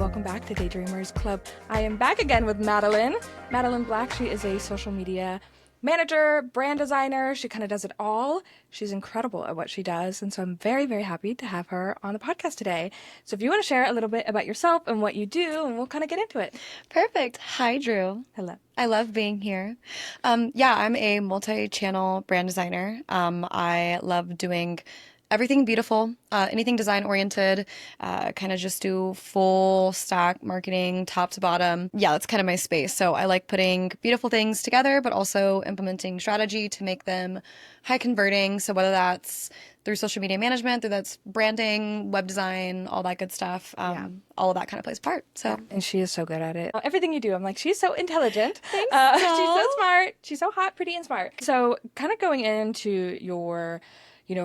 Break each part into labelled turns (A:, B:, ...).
A: Welcome back to Daydreamers Club. I am back again with Madeline. Madeline Black, she is a social media manager, brand designer. She kind of does it all. She's incredible at what she does. And so I'm very, very happy to have her on the podcast today. So if you want to share a little bit about yourself and what you do, and we'll kind of get into it.
B: Perfect. Hi, Drew.
A: Hello.
B: I love being here. I'm a multi-channel brand designer. I love doing everything beautiful, anything design oriented, kind of just do full stack marketing, top to bottom. Yeah, that's kind of my space. So I like putting beautiful things together, but also implementing strategy to make them high converting. So whether that's through social media management, through that's branding, web design, all that good stuff, all of that kind of plays a part. So,
A: and she is so good at it. Everything you do, I'm like, she's so intelligent.
B: Thanks,
A: she's so smart. She's so hot, pretty, and smart. So kind of going into your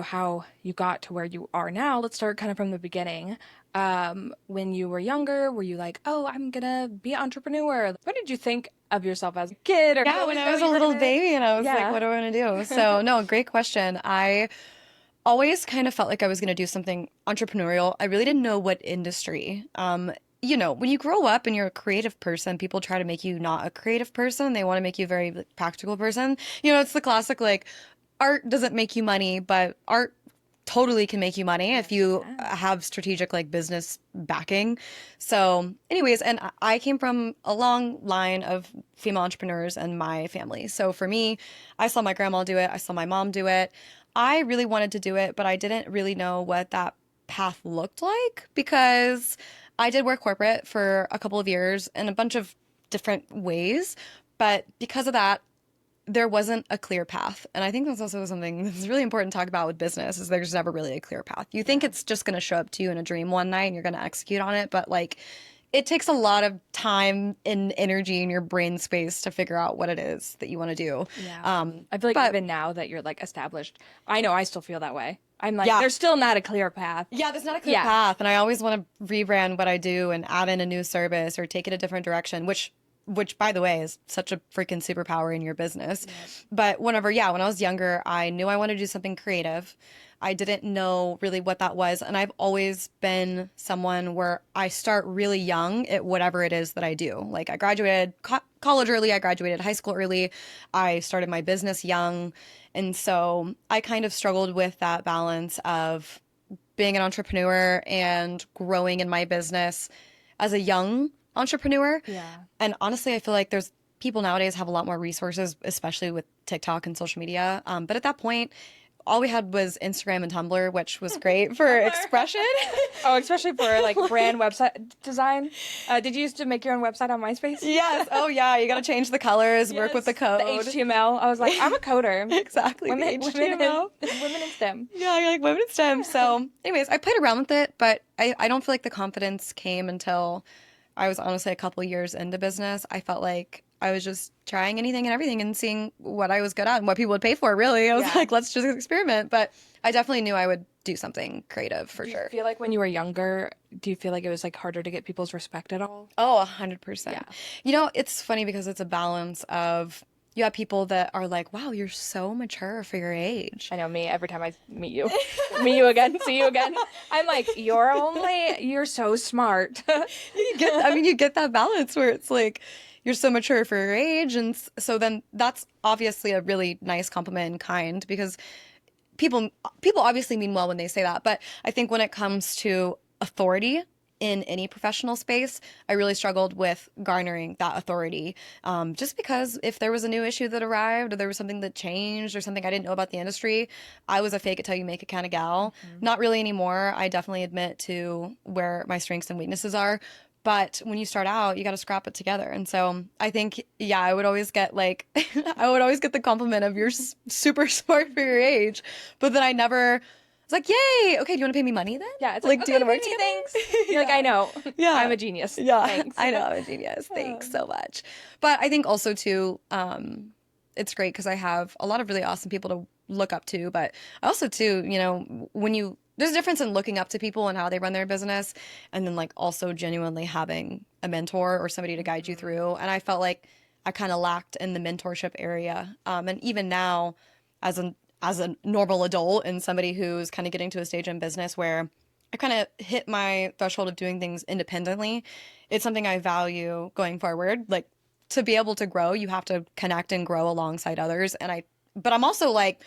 A: how you got to where you are now. Let's start kind of from the beginning. When you were younger, were you like, oh, I'm gonna be an entrepreneur? What did you think of yourself as a kid? Or
B: when I was a little baby and I was like, what do I want to do? So no, great question. I always kind of felt like I was going to do something entrepreneurial. I really didn't know what industry. When you grow up and you're a creative person, people try to make you not a creative person. They want to make you a very practical person. It's the classic, like, art doesn't make you money, but art totally can make you money if you have strategic business backing. So anyways, and I came from a long line of female entrepreneurs in my family. So for me, I saw my grandma do it. I saw my mom do it. I really wanted to do it, but I didn't really know what that path looked like because I did work corporate for a couple of years in a bunch of different ways. But because of that, there wasn't a clear path. And I think that's also something that's really important to talk about with business is there's never really a clear path. You think it's just going to show up to you in a dream one night and you're going to execute on it. But it takes a lot of time and energy in your brain space to figure out what it is that you want to do.
A: Yeah. I feel like even now that you're established, I know I still feel that way. I'm there's still not a clear path.
B: Yeah, there's not a clear path. And I always want to rebrand what I do and add in a new service or take it a different direction, which by the way is such a freaking superpower in your business. Yes. But when I was younger, I knew I wanted to do something creative. I didn't know really what that was. And I've always been someone where I start really young at whatever it is that I do. I graduated college early. I graduated high school early. I started my business young. And so I kind of struggled with that balance of being an entrepreneur and growing in my business as a young entrepreneur.
A: Yeah.
B: And honestly, I feel like there's people nowadays have a lot more resources, especially with TikTok and social media. But at that point, all we had was Instagram and Tumblr, which was great for expression.
A: Oh, especially for brand website design. Did you used to make your own website on MySpace?
B: Yes. Oh yeah. You got to change the colors, work with the code.
A: The HTML. I was like, I'm a coder.
B: Exactly.
A: Women in STEM.
B: Yeah, you're like women in STEM. So anyways, I played around with it, but I don't feel like the confidence came until I was honestly a couple years into business. I felt like I was just trying anything and everything and seeing what I was good at and what people would pay for, really. I was like, let's just experiment. But I definitely knew I would do something creative for sure.
A: Do you feel like when you were younger, do you feel like it was harder to get people's respect at all?
B: Oh, 100%. Yeah. It's funny because it's a balance of you have people that are like, wow, you're so mature for your age.
A: I know me. Every time I meet you again, see you again, I'm like, you're so smart.
B: You get that balance where it's like, you're so mature for your age. And so then that's obviously a really nice compliment and kind because people obviously mean well when they say that. But I think when it comes to authority in any professional space, I really struggled with garnering that authority. Just because if there was a new issue that arrived or there was something that changed or something I didn't know about the industry, I was a fake it till you make it kind of gal. Mm-hmm. Not really anymore. I definitely admit to where my strengths and weaknesses are. But when you start out, you got to scrap it together. And so I think, I would always get the compliment of you're super smart for your age. But then I never was like, yay, okay, do you want to pay me money then?
A: Yeah, it's like,
B: do you want to work
A: together? Thanks. You're like, I know.
B: Yeah.
A: I'm a genius.
B: Yeah,
A: thanks.
B: I know, I'm a genius. Thanks so much. But I think also too, it's great because I have a lot of really awesome people to look up to. But I also too, there's a difference in looking up to people and how they run their business and then also genuinely having a mentor or somebody to guide you through. And I felt like I kind of lacked in the mentorship area. And even now as a normal adult and somebody who's kind of getting to a stage in business where I kind of hit my threshold of doing things independently. It's something I value going forward. Like, to be able to grow, you have to connect and grow alongside others. But I'm also like,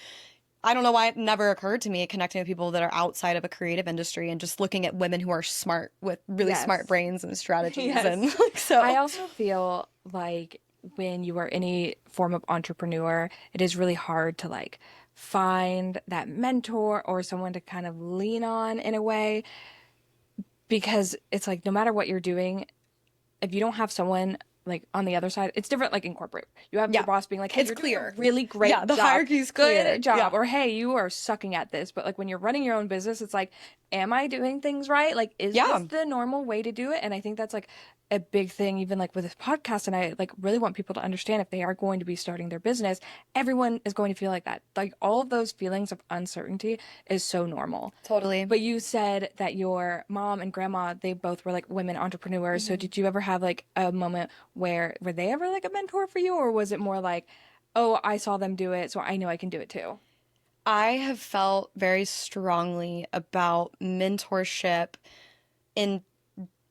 B: I don't know why it never occurred to me connecting with people that are outside of a creative industry and just looking at women who are smart with really smart
A: Yes.
B: brains and strategies.
A: Yes.
B: And like, so
A: I also feel like when you are any form of entrepreneur, it is really hard to like find that mentor or someone to kind of lean on in a way, because it's like no matter what you're doing, if you don't have someone like on the other side, it's different. Like in corporate, you have your
B: yeah,
A: boss being like, "Hey,
B: it's
A: you're doing
B: clear.
A: a really
B: Yeah,
A: great
B: the
A: job,
B: hierarchy is clear.
A: good job,"
B: Yeah,
A: or "Hey, you are sucking at this." But like when you're running your own business, it's like, "Am I doing things right? Like, is this
B: yeah,
A: the normal way to do it?" And I think that's like a big thing, even like with this podcast. And I like really want people to understand, if they are going to be starting their business, everyone is going to feel like that. Like all of those feelings of uncertainty is so normal.
B: totally.
A: But you said that your mom and grandma, they both were like women entrepreneurs. So did you ever have like a moment where were they ever like a mentor for you, or was it more like, oh, I saw them do it, so I know I can do it too?
B: I have felt very strongly about mentorship in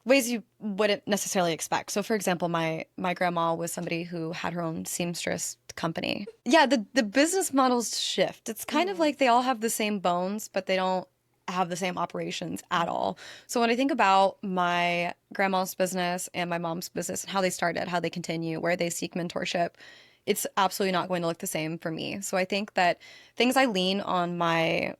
B: ways you wouldn't necessarily expect. So for example, my grandma was somebody who had her own seamstress company. Yeah, the business models shift. It's kind of like they all have the same bones, but they don't have the same operations at all. So when I think about my grandma's business and my mom's business and how they started, how they continue, where they seek mentorship, it's absolutely not going to look the same for me. So I think that things I lean on my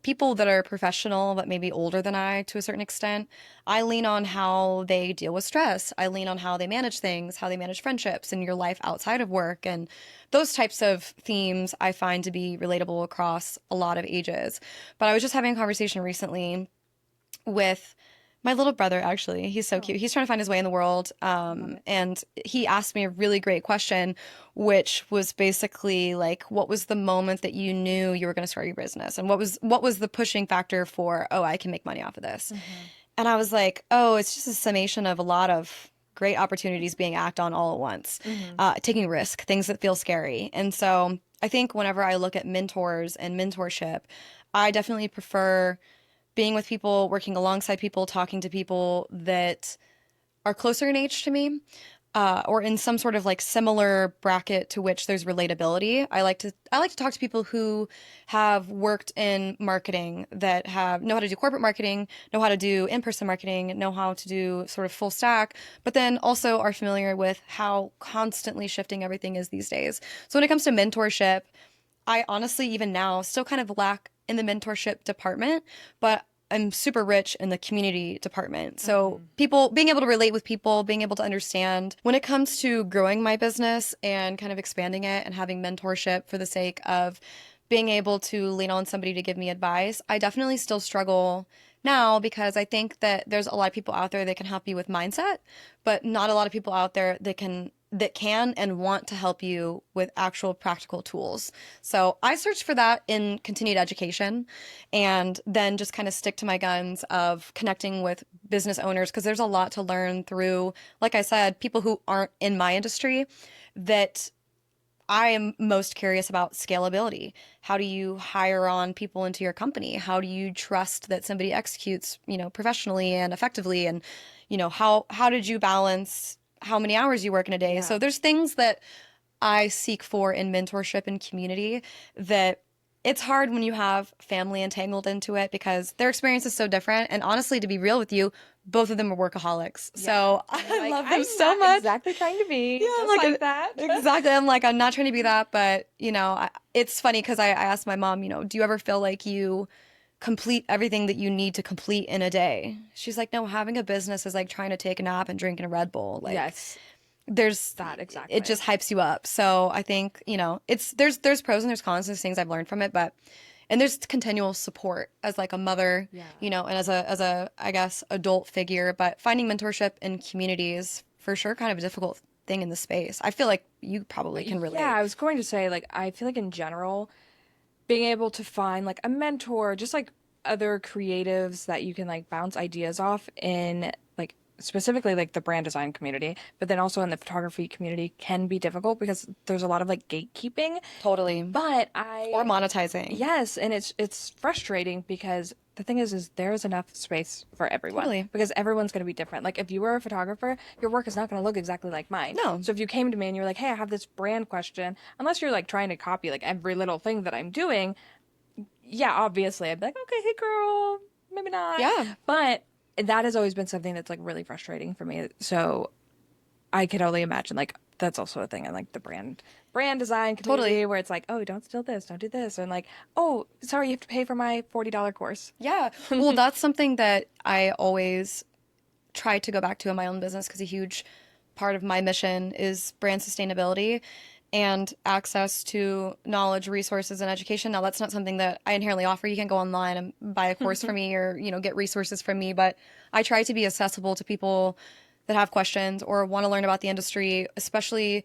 B: people that are professional but maybe older than I to a certain extent. I lean on how they deal with stress. I lean on how they manage things, how they manage friendships and your life outside of work. And those types of themes I find to be relatable across a lot of ages. But I was just having a conversation recently with my little brother, actually. He's so cute. He's trying to find his way in the world. And he asked me a really great question, which was basically like, what was the moment that you knew you were going to start your business? And what was the pushing factor for, oh, I can make money off of this? And I was like, oh, it's just a summation of a lot of great opportunities being acted on all at once, taking risk, things that feel scary. And so I think whenever I look at mentors and mentorship, I definitely prefer being with people, working alongside people, talking to people that are closer in age to me, or in some sort of like similar bracket to which there's relatability. I like to talk to people who have worked in marketing, that have know how to do corporate marketing, know how to do in-person marketing, know how to do sort of full stack, but then also are familiar with how constantly shifting everything is these days. So when it comes to mentorship, I honestly, even now, still kind of lack in the mentorship department, but I'm super rich in the community department. So people being able to relate with people, being able to understand when it comes to growing my business and kind of expanding it and having mentorship for the sake of being able to lean on somebody to give me advice, I definitely still struggle now because I think that there's a lot of people out there that can help you with mindset, but not a lot of people out there that can and want to help you with actual practical tools. So I searched for that in continued education and then just kind of stick to my guns of connecting with business owners because there's a lot to learn through, like I said, people who aren't in my industry that I am most curious about scalability. How do you hire on people into your company? How do you trust that somebody executes, professionally and effectively? And, how did you balance how many hours you work in a day?
A: Yeah.
B: So there's things that I seek for in mentorship and community that it's hard when you have family entangled into it because their experience is so different. And honestly, to be real with you, both of them are workaholics.
A: Yeah.
B: So
A: And you're
B: I
A: like,
B: love them
A: I'm
B: so
A: not
B: much.
A: exactly trying to be
B: Yeah,
A: just
B: like
A: like that.
B: exactly. I'm like, I'm not trying to be that, but it's funny because I asked my mom, do you ever feel like you complete everything that you need to complete in a day? She's like, no, having a business is like trying to take a nap and drinking a Red Bull. Like,
A: Yes,
B: there's
A: that
B: it
A: exactly.
B: just hypes you up. So I think, there's pros and there's cons, there's things I've learned from it, but and there's continual support as like a mother,
A: Yeah.
B: and as a I guess adult figure, but finding mentorship in community is for sure kind of a difficult thing in the space. I feel like you probably can
A: Yeah,
B: relate.
A: I was going to say, like, I feel like in general, being able to find like a mentor, just like other creatives that you can like bounce ideas off in like specifically like the brand design community, but then also in the photography community can be difficult because there's a lot of like gatekeeping.
B: Totally.
A: But
B: Or monetizing.
A: yes, and it's frustrating because the thing is there's enough space for everyone.
B: Totally.
A: Because everyone's going to be different. Like if you were a photographer, your work is not going to look exactly like mine.
B: No.
A: So if you came to me and you're like, hey, I have this brand question, unless you're like trying to copy like every little thing that I'm doing, yeah, obviously I'd be like, okay, hey girl, maybe not.
B: Yeah.
A: But that has always been something that's like really frustrating for me. So I could only imagine like that's also a thing in like the brand design community
B: Totally.
A: where it's like, oh, don't steal this, don't do this, and like, oh, sorry, you have to pay for my $40 course.
B: Yeah. Well, that's something that I always try to go back to in my own business because a huge part of my mission is brand sustainability and access to knowledge, resources, and education. Now, that's not something that I inherently offer. You can go online and buy a course from me or, get resources from me, but I try to be accessible to people that have questions or want to learn about the industry, especially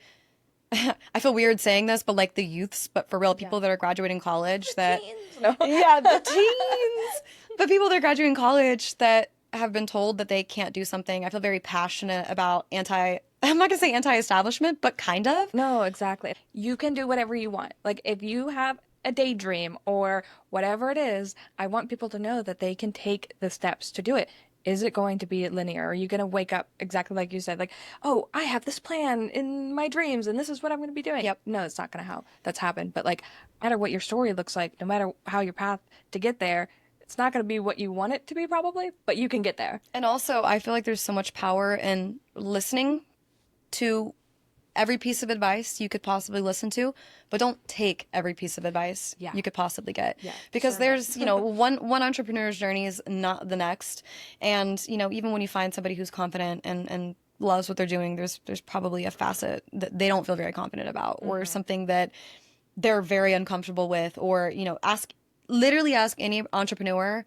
B: I feel weird saying this, but like the youths, but for real, people that are graduating college the teens, but people that are graduating college that have been told that they can't do something. I feel very passionate about I'm not gonna say anti-establishment, but kind of.
A: No, exactly. You can do whatever you want. Like if you have a daydream or whatever it is, I want people to know that they can take the steps to do it. Is it going to be linear? Are you going to wake up exactly like you said, like, oh, I have this plan in my dreams and this is what I'm going to be doing?
B: Yep.
A: No, it's not going to how that's happened. But like, no matter what your story looks like, no matter how your path to get there, it's not going to be what you want it to be probably, but you can get there.
B: And also, I feel like there's so much power in listening to every piece of advice you could possibly listen to, but don't take every piece of advice you could possibly get.
A: Yeah,
B: because
A: sure
B: there's, one entrepreneur's journey is not the next. And, even when you find somebody who's confident and loves what they're doing, there's probably a facet that they don't feel very confident about or something that they're very uncomfortable with or, literally ask any entrepreneur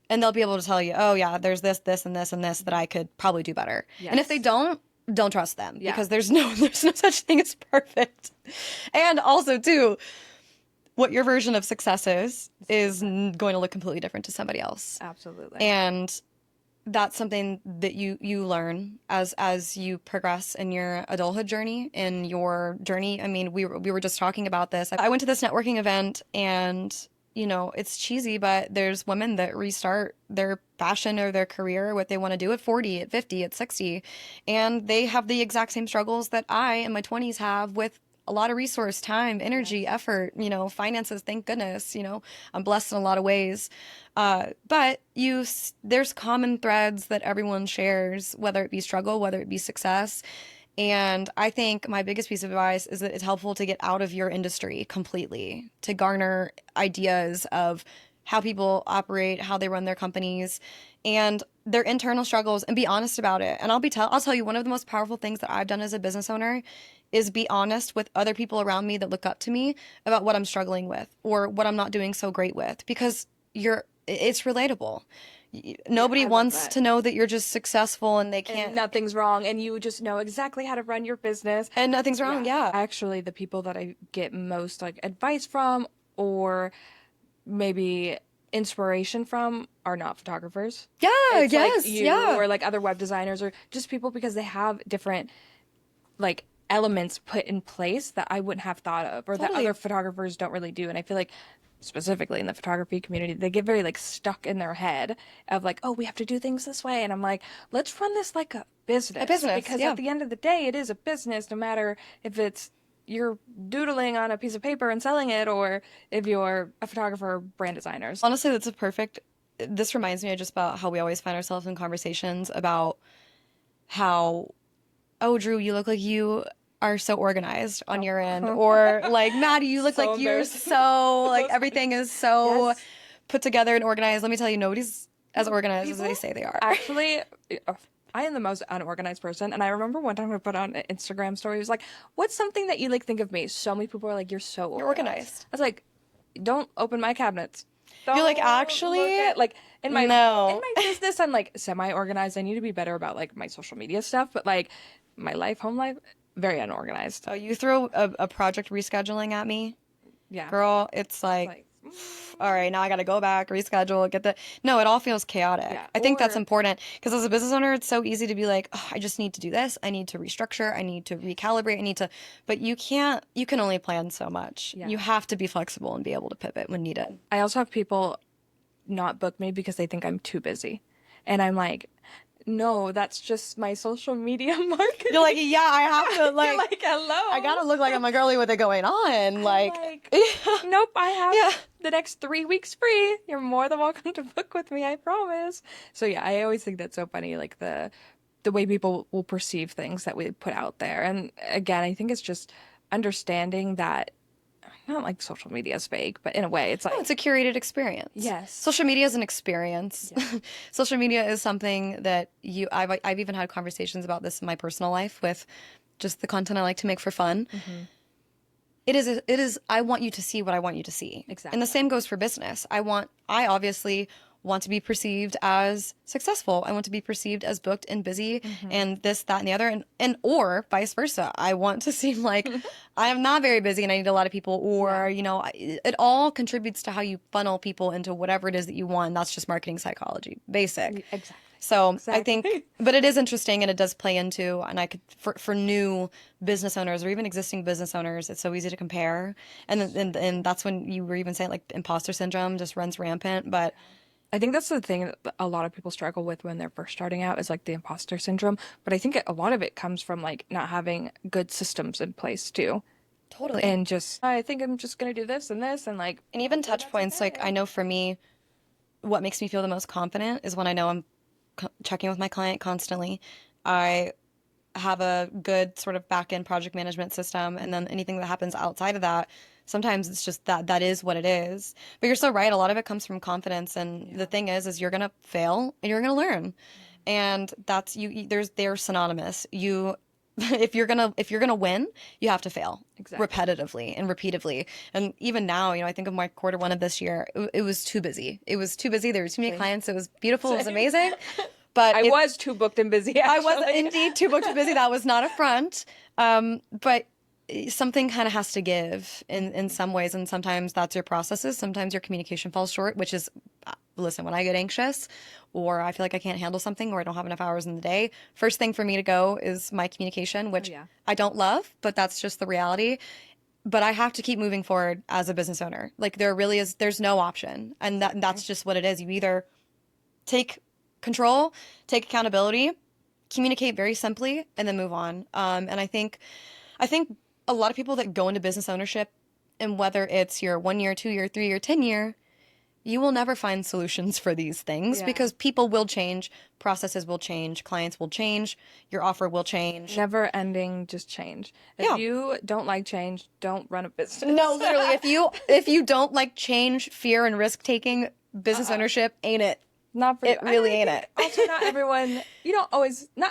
B: and they'll be able to tell you, oh yeah, there's this, this, and this, and this that I could probably do better.
A: Yes.
B: And if they don't trust them because there's no such thing as perfect. And also too, what your version of success is going to look completely different to somebody else.
A: Absolutely.
B: And that's something that you learn as you progress in your adulthood journey, in your journey. I mean, we were just talking about this. I went to this networking event and it's cheesy, but there's women that restart their passion or their career, what they want to do at 40, at 50, at 60. And they have the exact same struggles that I in my 20s have with a lot of resource, time, energy, effort, finances, thank goodness, I'm blessed in a lot of ways. But there's common threads that everyone shares, whether it be struggle, whether it be success. And I think my biggest piece of advice is that it's helpful to get out of your industry completely, to garner ideas of how people operate, how they run their companies, and their internal struggles, and be honest about it. And I'll tell you, one of the most powerful things that I've done as a business owner is be honest with other people around me that look up to me about what I'm struggling with or what I'm not doing so great with, because it's relatable. Nobody wants to know that you're just successful and they can't.
A: And nothing's wrong, and you just know exactly how to run your business.
B: And nothing's wrong, yeah.
A: Actually, the people that I get most like advice from or maybe inspiration from are not photographers.
B: Yeah,
A: it's
B: yes,
A: like you or like other web designers or just people because they have different like elements put in place that I wouldn't have thought of or that other photographers don't really do. And I feel like specifically in the photography community, they get very like stuck in their head of like, oh, we have to do things this way. And I'm like, let's run this like a business. Because at the end of the day, it is a business, no matter if it's you're doodling on a piece of paper and selling it or if you're a photographer or brand designers.
B: Honestly, this reminds me just about how we always find ourselves in conversations about how, oh, Drew, you look like you are so organized on your end, or like, Maddie, you look like you're so like everything is so put together and organized. Let me tell you, nobody's as organized as they say they are.
A: Actually, I am the most unorganized person, and I remember one time I put on an Instagram story. It was like, "What's something that you like think of me?" So many people are like, "You're so organized." I was like, "Don't open my cabinets."
B: You're like, actually,
A: like in my business, I'm like semi-organized. I need to be better about like my social media stuff, but like my home life, very unorganized.
B: Oh, you throw a project rescheduling at me,
A: yeah,
B: girl. It's like all right, now I got to go back, reschedule, no, it all feels chaotic.
A: Yeah.
B: I think that's important because as a business owner, it's so easy to be like, oh, I just need to do this. I need to restructure. I need to recalibrate. But you can only plan so much.
A: Yeah.
B: You have to be flexible and be able to pivot when needed.
A: I also have people not book me because they think I'm too busy. And I'm like, no, that's just my social media marketing.
B: You're like, yeah, I have to
A: You're like, hello.
B: I gotta look like I'm a girly with it going on.
A: Nope, I have the next 3 weeks free. You're more than welcome to book with me, I promise. So yeah, I always think that's so funny, like the way people will perceive things that we put out there. And again, I think it's just understanding that not like social media is fake, but in a way, it's like
B: it's a curated experience.
A: Yes,
B: social media is an experience. Yeah. Social media is something that I've even had conversations about this in my personal life with just the content I like to make for fun. Mm-hmm. It is. I want you to see what I want you to see.
A: Exactly,
B: and the same goes for business. I obviously want to be perceived as successful. I want to be perceived as booked and busy mm-hmm. and this, that, and the other, and or vice versa. I want to seem like I am not very busy and I need a lot of people, or it all contributes to how you funnel people into whatever it is that you want. That's just marketing psychology, basic.
A: Exactly.
B: So I think, but it is interesting and it does play into, and I could, for new business owners or even existing business owners, it's so easy to compare. And that's when you were even saying like imposter syndrome just runs rampant. But
A: I think that's the thing that a lot of people struggle with when they're first starting out is like the imposter syndrome. But I think a lot of it comes from like not having good systems in place too.
B: Totally.
A: And just, I think I'm just going to do this and this and like.
B: And even touch points. Okay. Like I know for me, what makes me feel the most confident is when I know I'm checking with my client constantly. I have a good sort of back-end project management system. And then anything that happens outside of that, sometimes it's just that is what it is. But you're so right. A lot of it comes from confidence. And the thing is you're going to fail and you're going to learn. And that's they're synonymous. If you're going to win, you have to fail repetitively and repeatedly. And even now, I think of my quarter one of this year, it was too busy. It was too busy. There were too many clients. It was beautiful. It was amazing. But
A: I was too booked and busy, actually.
B: I was indeed too booked and busy. That was not a front. But something kind of has to give in some ways. And sometimes that's your processes. Sometimes your communication falls short, which is, listen, when I get anxious or I feel like I can't handle something or I don't have enough hours in the day, first thing for me to go is my communication, which I don't love, but that's just the reality. But I have to keep moving forward as a business owner. Like there's no option. And that's just what it is. You either take control, take accountability, communicate very simply, and then move on. And I think a lot of people that go into business ownership, and whether it's your 1 year, 2 year, 3 year, 10 year, you will never find solutions for these things because people will change, processes will change, clients will change, your offer will change.
A: Never ending, just change. If you don't like change, don't run a business.
B: No, literally, if you don't like change, fear, and risk taking, business ownership ain't it.
A: Not for
B: it really ain't it.
A: Also, not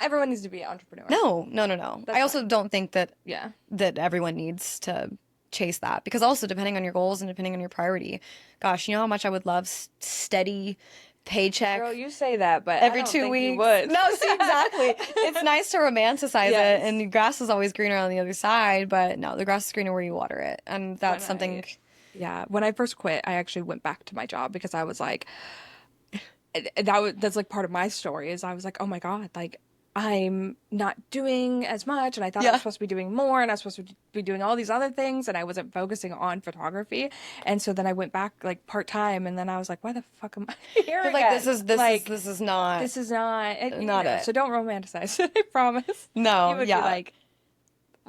A: everyone needs to be an entrepreneur.
B: No. I also don't think that that everyone needs to chase that, because also depending on your goals and depending on your priority, gosh, you know how much I would love steady paycheck.
A: Girl, you say that, but
B: every 2 weeks.
A: You would.
B: No, see, exactly. It's nice to romanticize it, and the grass is always greener on the other side, but no, the grass is greener where you water it, and that's something.
A: When I first quit, I actually went back to my job because I was like, that's like part of my story is I was like, oh my God, like I'm not doing as much, and I thought I was supposed to be doing more, and I was supposed to be doing all these other things, and I wasn't focusing on photography. And so then I went back like part-time, and then I was like, why the fuck am I here again?
B: Like this is not it.
A: So don't romanticize it, I promise.
B: No,
A: you would be like,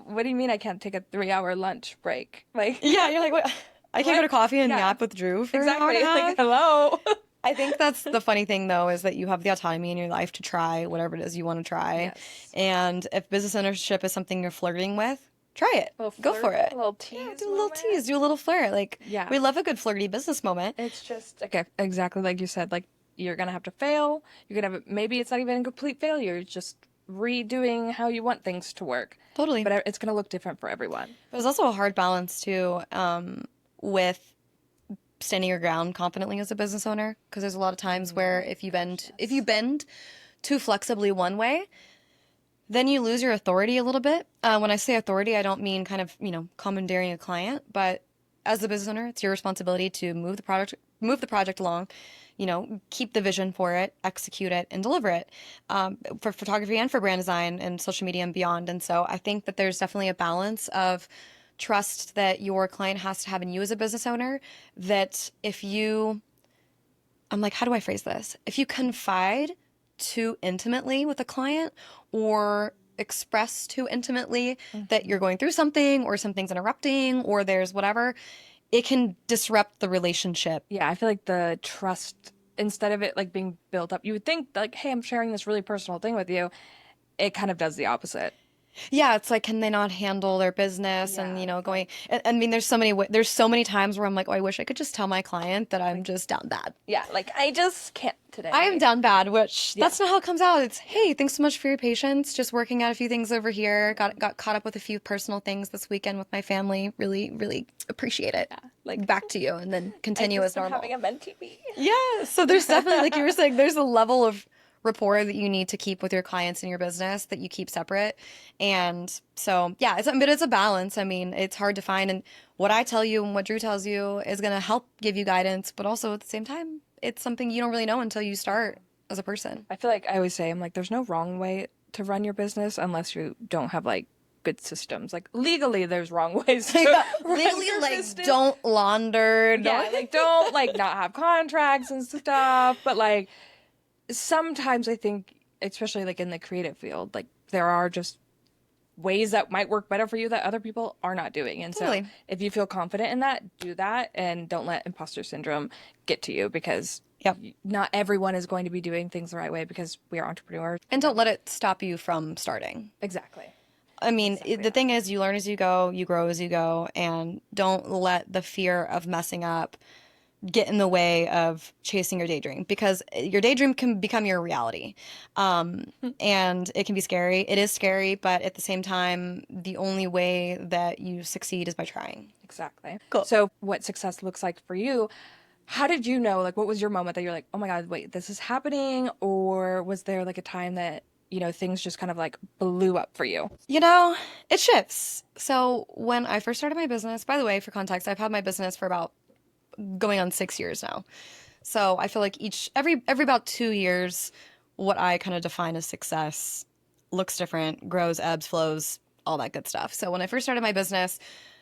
A: what do you mean I can't take a 3-hour lunch break? Like,
B: you're like, what? I can't go to coffee and nap with Drew for an hour and a half?
A: Like, hello.
B: I think that's the funny thing, though, is that you have the autonomy in your life to try whatever it is you want to try. Yes. And if business ownership is something you're flirting with, try it. Go for it.
A: A little tease.
B: Do a little tease. Do a little flirt. Like, we love a good flirty business moment.
A: It's just, exactly like you said, like, you're going to have to fail. You're going to have, maybe it's not even a complete failure. It's just redoing how you want things to work.
B: Totally.
A: But it's going to look different for everyone.
B: There's also a hard balance, too, with standing your ground confidently as a business owner, because there's a lot of times where if you bend too flexibly one way, then you lose your authority a little bit. When I say authority, I don't mean kind of commandeering a client, but as the business owner, it's your responsibility to move the project along, keep the vision for it, execute it, and deliver it, for photography and for brand design and social media and beyond. And so I think that there's definitely a balance of trust that your client has to have in you as a business owner, that I'm like, how do I phrase this? If you confide too intimately with a client or express too intimately that you're going through something or something's interrupting or there's whatever, it can disrupt the relationship.
A: Yeah, I feel like the trust, instead of it like being built up, you would think like, hey, I'm sharing this really personal thing with you. It kind of does the opposite.
B: Yeah, it's like, can they not handle their business? And going. I mean, there's so many times where I'm like, oh, I wish I could just tell my client that I'm just down bad.
A: Yeah, like I just can't today.
B: I am down bad, which that's not how it comes out. It's, hey, thanks so much for your patience. Just working out a few things over here. Got caught up with a few personal things this weekend with my family. Really, really appreciate it. Yeah, like back to you, and then continue as normal.
A: Having a mentee.
B: Yeah, so there's definitely, like you were saying, there's a level of rapport that you need to keep with your clients in your business that you keep separate. And so, yeah, but it's a balance. I mean, it's hard to find. And what I tell you and what Drew tells you is going to help give you guidance, but also at the same time, it's something you don't really know until you start as a person.
A: I feel like I always say, I'm like, there's no wrong way to run your business unless you don't have like good systems. Like legally, there's wrong ways to
B: legally, like business. Don't launder.
A: Yeah, like don't like not have contracts and stuff. But like sometimes I think, especially like in the creative field, like there are just ways that might work better for you that other people are not doing. And so if you feel confident in that, do that, and don't let imposter syndrome get to you, because not everyone is going to be doing things the right way, because we are entrepreneurs.
B: And don't let it stop you from starting.
A: Exactly.
B: I mean, the thing is, you learn as you go, you grow as you go, and don't let the fear of messing up get in the way of chasing your daydream, because your daydream can become your reality. And it can be scary. It is scary, but at the same time, the only way that you succeed is by trying.
A: Exactly. Cool. So what success looks like for you, how did you know, like, what was your moment that you're like, oh my God, wait, this is happening? Or was there like a time that, things just kind of like blew up for you?
B: It shifts. So when I first started my business, by the way, for context, I've had my business for about going on 6 years now. So I feel like every about 2 years, what I kind of define as success looks different, grows, ebbs, flows, all that good stuff. So when I first started my business,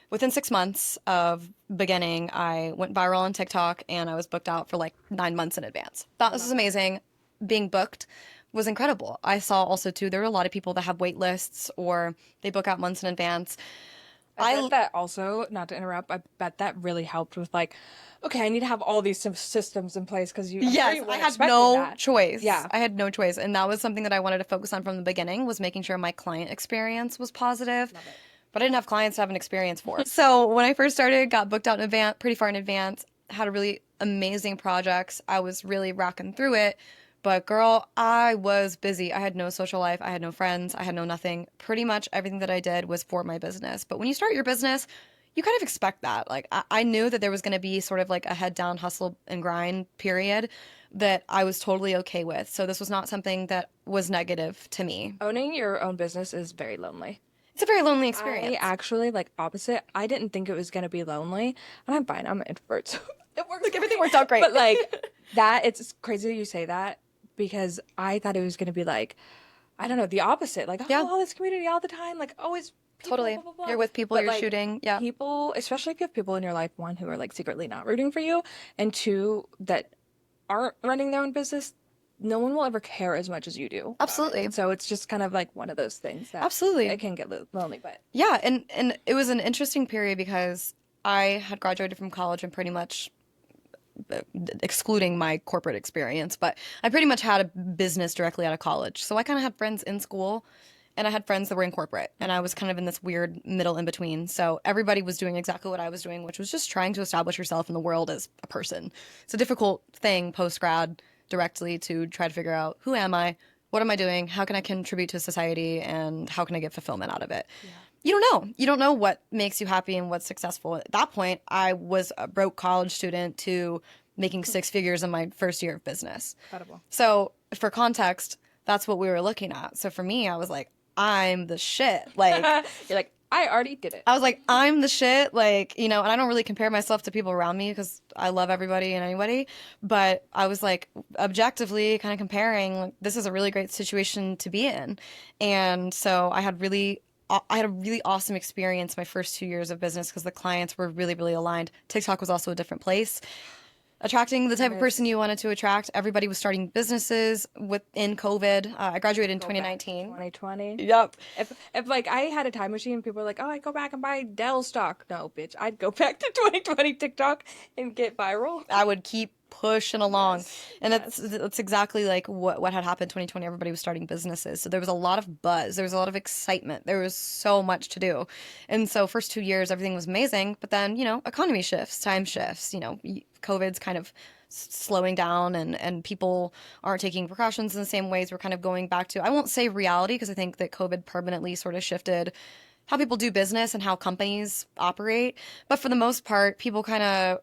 B: within 6 months of beginning, I went viral on TikTok and I was booked out for like 9 months in advance. Thought this was amazing. Being booked was incredible. I saw also too, there were a lot of people that have wait lists or they book out months in advance.
A: I bet that also, not to interrupt, I bet that really helped with like, okay, I need to have all these systems in place, because
B: I had no choice. Yeah, I had no choice. And that was something that I wanted to focus on from the beginning, was making sure my client experience was positive. But I didn't have clients to have an experience for. So when I first started, got booked out in advance, pretty far in advance, had a really amazing projects. I was really rocking through it. But girl, I was busy. I had no social life. I had no friends. I had no nothing. Pretty much everything that I did was for my business. But when you start your business, you kind of expect that. Like I knew that there was going to be sort of like a head down hustle and grind period that I was totally okay with. So this was not something that was negative to me.
A: Owning your own business is very lonely.
B: It's a very lonely experience.
A: I actually, like, opposite. I didn't think it was going to be lonely. And I'm fine. I'm an introvert. So it works.
B: Like, everything worked out great.
A: But like it's crazy that you say that, because I thought it was going to be like, I don't know, the opposite. Like, all this community all the time. Like, always people,
B: totally.
A: Blah, blah, blah.
B: You're with people,
A: but
B: you're
A: like,
B: shooting. Yeah.
A: People, especially if you have people in your life, one, who are like secretly not rooting for you, and two, that aren't running their own business, no one will ever care as much as you do.
B: Absolutely.
A: So it's just kind of like one of those things that
B: absolutely
A: it can get lonely. But
B: yeah, and it was an interesting period because I had graduated from college and pretty much, excluding my corporate experience, but I pretty much had a business directly out of college. So I kind of had friends in school and I had friends that were in corporate, and I was kind of in this weird middle in between. So everybody was doing exactly what I was doing, which was just trying to establish yourself in the world as a person. It's a difficult thing post-grad directly to try to figure out, who am I? What am I doing? How can I contribute to society? And how can I get fulfillment out of it? Yeah. You don't know. You don't know what makes you happy and what's successful. At that point, I was a broke college student to making 6 figures in my first year of business.
A: Incredible.
B: So for context, that's what we were looking at. So for me, I was like, I'm the shit. Like,
A: you're like, I already did it.
B: I was like, I'm the shit, like, you know, and I don't really compare myself to people around me because I love everybody and anybody. But I was like, objectively kind of comparing, like, this is a really great situation to be in. And so I had a really awesome experience my first 2 years of business because the clients were really, really aligned. TikTok was also a different place. Attracting the type of person you wanted to attract. Everybody was starting businesses within COVID. I graduated in 2019.
A: 2020.
B: Yep.
A: If like I had a time machine, people were like, "Oh, I'd go back and buy Dell stock." No, bitch, I'd go back to 2020 TikTok and get viral.
B: I would keep pushing along. And that's exactly like what had happened in 2020. Everybody was starting businesses. So there was a lot of buzz. There was a lot of excitement. There was so much to do. And so first 2 years, everything was amazing. But then, you know, economy shifts, time shifts, you know, COVID's kind of slowing down and people aren't taking precautions in the same ways. We're kind of going back to, I won't say reality, because I think that COVID permanently sort of shifted how people do business and how companies operate. But for the most part, people kind of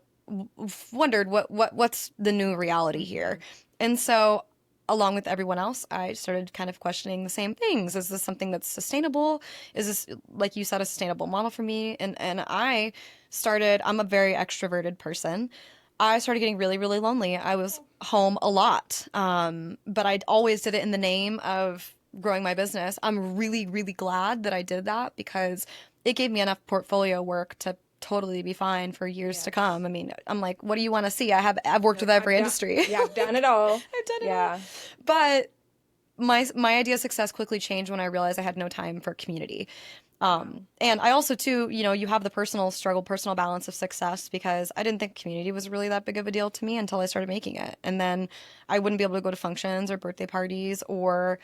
B: wondered what's the new reality here. And so along with everyone else, I started kind of questioning the same things. Is this something that's sustainable? Is this, like you said, a sustainable model for me? And I'm a very extroverted person. I started getting really, really lonely. I was home a lot. But I always did it in the name of growing my business. I'm really, really glad that I did that because it gave me enough portfolio work to totally be fine for years to come. I mean, I'm like, what do you want to see? I've worked with every industry.
A: Yeah, I've done it all.
B: I've done it all. But my idea of success quickly changed when I realized I had no time for community. And I also too, you know, you have the personal struggle, personal balance of success, because I didn't think community was really that big of a deal to me until I started making it. And then I wouldn't be able to go to functions or birthday parties or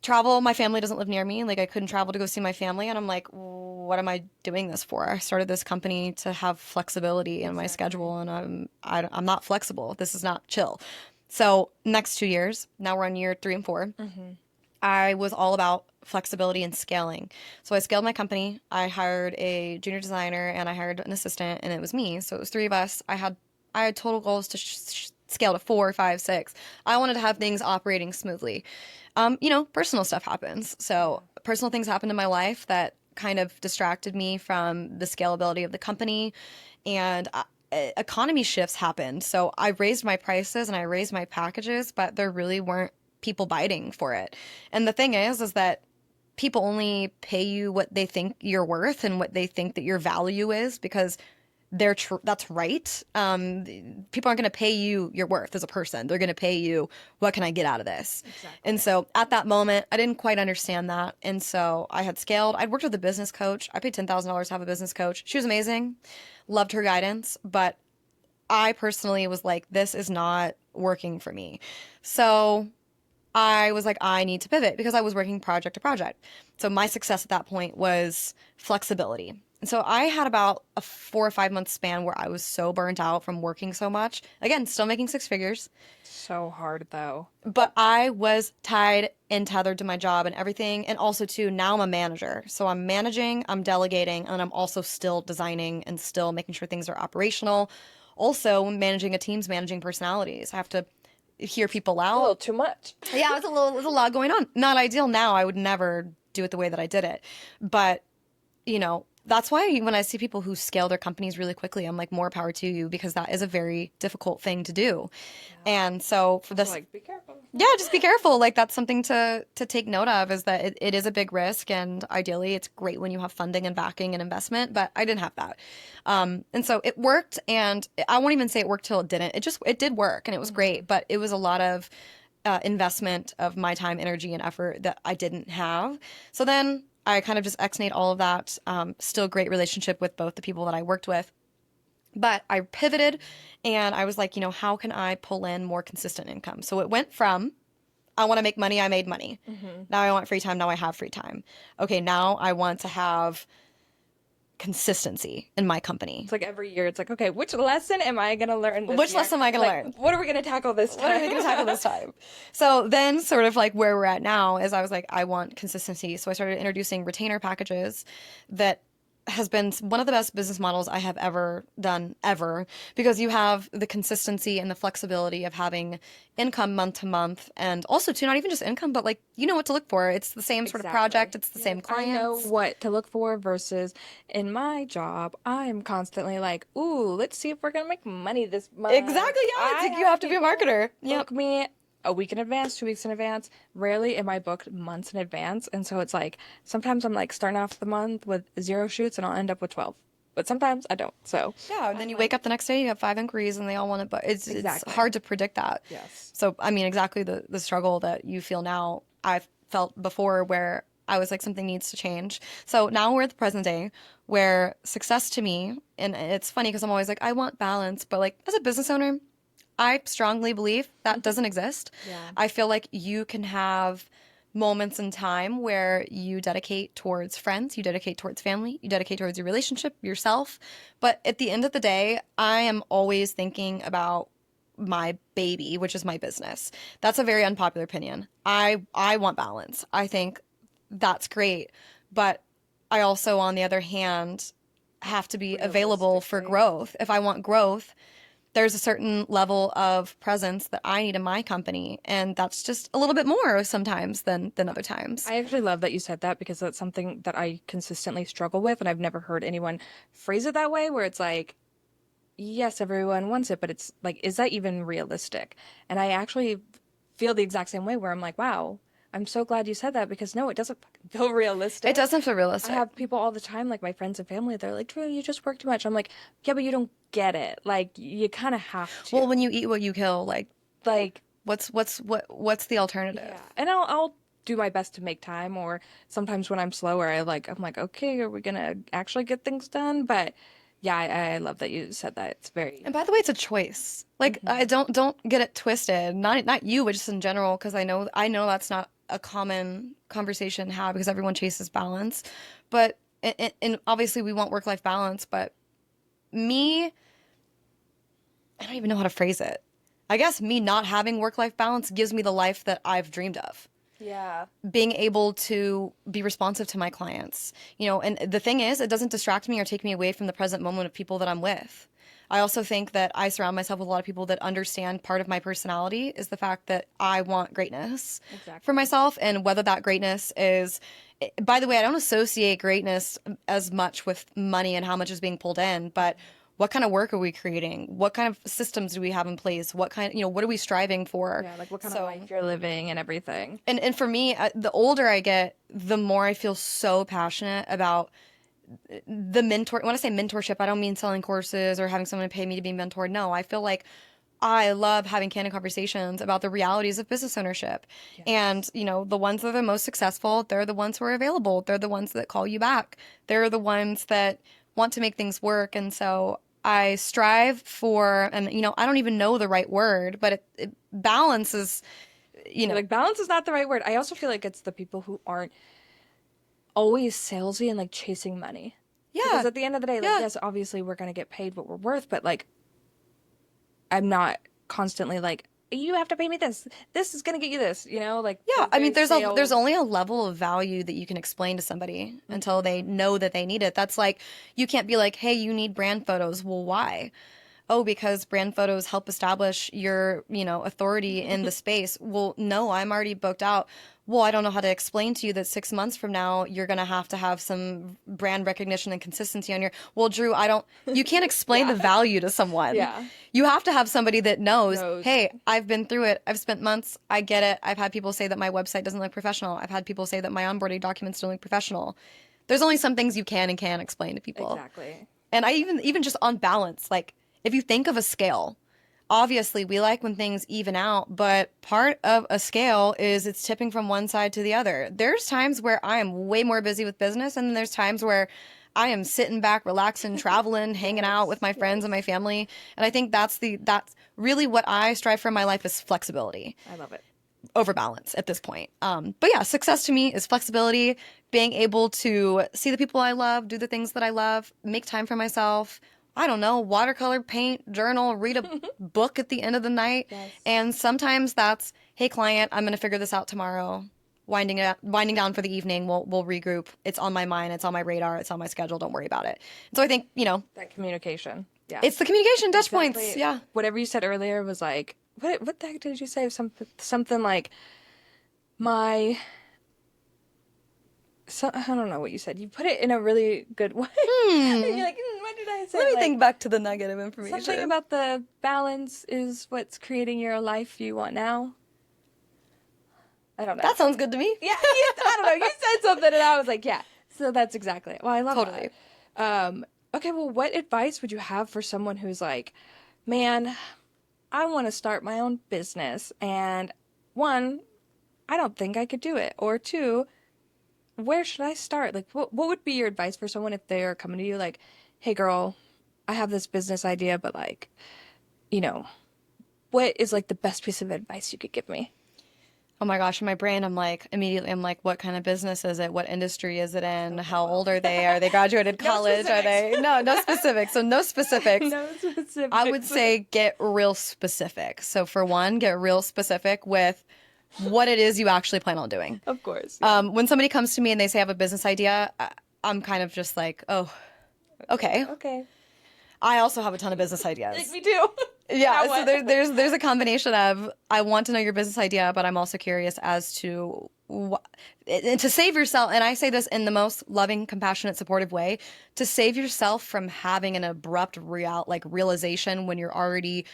B: travel. My family doesn't live near me. Like, I couldn't travel to go see my family. And I'm like, what am I doing this for? I started this company to have flexibility in my schedule, and I'm not flexible. This is not chill. So next 2 years, now we're on year 3 and 4. I was all about flexibility and scaling. So I scaled my company. I hired a junior designer and I hired an assistant, and it was me. So it was 3 of us. I had total goals to scale to 4, 5, 6. I wanted to have things operating smoothly. You know, personal stuff happens. So personal things happened in my life that kind of distracted me from the scalability of the company, and economy shifts happened. So I raised my prices and I raised my packages, but there really weren't people biting for it. And the thing is that people only pay you what they think you're worth and what they think that your value is, because that's right. People aren't going to pay you your worth as a person. They're going to pay you, what can I get out of this? Exactly. And so at that moment, I didn't quite understand that. And so I had scaled. I'd worked with a business coach. I paid $10,000 to have a business coach. She was amazing. Loved her guidance. But I personally was like, this is not working for me. So I was like, I need to pivot, because I was working project to project. So my success at that point was flexibility. And so I had about a 4 or 5 month span where I was so burnt out from working so much. Again, still making 6 figures.
A: So hard though.
B: But I was tied and tethered to my job and everything. And also too, now I'm a manager. So I'm managing, I'm delegating, and I'm also still designing and still making sure things are operational. Also managing a team's managing personalities. I have to hear people out.
A: A little too much.
B: Yeah, it was a lot going on. Not ideal now. I would never do it the way that I did it. But, you know, that's why when I see people who scale their companies really quickly, I'm like, more power to you, because that is a very difficult thing to do. Yeah. And so for this,
A: like, be careful.
B: Yeah, just be careful. Like, that's something to take note of, is that it is a big risk, and ideally it's great when you have funding and backing and investment, but I didn't have that. And so it worked, and I won't even say it worked till it didn't. It did work, and it was great, but it was a lot of investment of my time, energy, and effort that I didn't have. So then I kind of just ex-nate all of that. Still great relationship with both the people that I worked with. But I pivoted, and I was like, you know, how can I pull in more consistent income? So it went from, I want to make money, I made money. Now I want free time, now I have free time. Okay, now I want to have consistency in my company.
A: It's like every year, it's like, okay, which lesson am I going to learn this
B: Which
A: year?
B: lesson am I going to learn?
A: What are we going to tackle this time?
B: What are we going to tackle this time? So then sort of like where we're at now is I was like, I want consistency. So I started introducing retainer packages that has been one of the best business models I have ever done, ever, because you have the consistency and the flexibility of having income month to month, and also too, not even just income, but like you know what to look for. It's the same sort of project, it's the same
A: I know
B: clients.
A: what to look for versus in my job, I'm constantly like, ooh, let's see if we're gonna make money this month.
B: Exactly, yeah. It's like you have to be a marketer.
A: Book me a week in advance, 2 weeks in advance. Rarely am I booked months in advance. And so it's like sometimes I'm like starting off the month with 0 shoots and I'll end up with 12. But sometimes I don't. So
B: yeah, and then you wake up the next day, you have 5 inquiries, and they all want it. But it's hard to predict that.
A: Yes.
B: So I mean, exactly the struggle that you feel now, I've felt before, where I was like, something needs to change. So now we're at the present day, where success to me, and it's funny because I'm always like, I want balance, but like as a business owner, I strongly believe that doesn't exist.
A: Yeah.
B: I feel like you can have moments in time where you dedicate towards friends, you dedicate towards family, you dedicate towards your relationship, yourself. But at the end of the day, I am always thinking about my baby, which is my business. That's a very unpopular opinion. I want balance. I think that's great. But I also, on the other hand, have to be available for growth. If I want growth, there's a certain level of presence that I need in my company, and that's just a little bit more sometimes than other times.
A: I actually love that you said that because that's something that I consistently struggle with, and I've never heard anyone phrase it that way, where it's like, yes, everyone wants it, but it's like, is that even realistic? And I actually feel the exact same way where I'm like, wow, I'm so glad you said that because no, it doesn't fucking feel realistic.
B: It doesn't feel realistic.
A: I have people all the time, like my friends and family, they're like, Drew, you just work too much. I'm like, yeah, but you don't get it. Like, you kind of have to.
B: Well, when you eat what you kill, like
A: like,
B: what's the alternative?
A: yeah. And I'll do my best to make time, or sometimes when I'm slower, I'm like, okay, are we gonna actually get things done? But yeah, I love that you said that. It's very.
B: And by the way, it's a choice. Like, I don't get it twisted. Not you, but just in general, because I know that's not a common conversation to have because everyone chases balance. But and obviously we want work-life balance, but me, I don't even know how to phrase it. I guess me not having work-life balance gives me the life that I've dreamed of.
A: Yeah.
B: Being able to be responsive to my clients, and the thing is, it doesn't distract me or take me away from the present moment of people that I'm with. I also think that I surround myself with a lot of people that understand part of my personality is the fact that I want greatness for myself, and whether that greatness is, by the way, I don't associate greatness as much with money and how much is being pulled in, but what kind of work are we creating? What kind of systems do we have in place? What what are we striving for?
A: Yeah, like what kind of life you're living and everything.
B: And for me, the older I get, the more I feel so passionate about the mentor. When I say mentorship, I don't mean selling courses or having someone pay me to be mentored. No, I feel like I love having candid conversations about the realities of business ownership. Yes. And, the ones that are the most successful, they're the ones who are available. They're the ones that call you back. They're the ones that want to make things work. And so I strive for, and I don't even know the right word, but it balance is,
A: like balance is not the right word. I also feel like it's the people who aren't always salesy and like chasing money.
B: Yeah.
A: Because at the end of the day, like, yes, obviously we're going to get paid what we're worth, but like, I'm not constantly like, you have to pay me this. This is going to get you this, like.
B: Yeah, I mean, there's only a level of value that you can explain to somebody until they know that they need it. That's like, you can't be like, hey, you need brand photos. Well, why? Oh, because brand photos help establish your, authority in the space. Well, no, I'm already booked out. Well, I don't know how to explain to you that 6 months from now, you're going to have some brand recognition and consistency on your, well, Drew, you can't explain the value to someone.
A: Yeah.
B: You have to have somebody that knows, hey, I've been through it. I've spent months. I get it. I've had people say that my website doesn't look professional. I've had people say that my onboarding documents don't look professional. There's only some things you can and can't explain to people.
A: Exactly.
B: And I even just on balance, like, if you think of a scale, obviously we like when things even out, but part of a scale is it's tipping from one side to the other. There's times where I am way more busy with business, and then there's times where I am sitting back, relaxing, traveling, hanging out with my friends and my family. And I think that's really what I strive for in my life is flexibility.
A: I love it.
B: Over balance at this point. But yeah, success to me is flexibility, being able to see the people I love, do the things that I love, make time for myself. I don't know, watercolor, paint, journal, read a book at the end of the night.
A: Yes.
B: And sometimes that's, hey, client, I'm going to figure this out tomorrow. winding down for the evening. We'll regroup. It's on my mind. It's on my radar. It's on my schedule. Don't worry about it. So I think,
A: that communication. Yeah.
B: it's the communication touch points. Yeah.
A: Whatever you said earlier was like, what the heck did you say? Something like I don't know what you said. You put it in a really good way. You're like, what did I say?
B: Let me think back to the nugget of information.
A: Something about the balance is what's creating your life you want now. I don't know.
B: That sounds good to me.
A: Yeah, I don't know. You said something and I was like, yeah. So that's exactly it. Well, I love
B: Totally.
A: that. Okay, well, what advice would you have for someone who's like, man, I want to start my own business, and one, I don't think I could do it, or two, where should I start? Like, what would be your advice for someone if they're coming to you like, hey, girl, I have this business idea, but like, what is like the best piece of advice you could give me?
B: Oh my gosh, in my brain, I'm like, what kind of business is it? What industry is it in? How old are they? Are they graduated college? Are they? No specifics. So no specifics.
A: No specifics.
B: I would say get real specific. So for one, get real specific with what it is you actually plan on doing.
A: Of course.
B: Yeah. When somebody comes to me and they say I have a business idea, I'm kind of just like, oh, okay.
A: Okay.
B: I also have a ton of business ideas.
A: Like me too.
B: Yeah, so there's a combination of I want to know your business idea, but I'm also curious as to to save yourself, and I say this in the most loving, compassionate, supportive way, to save yourself from having an abrupt realization when you're already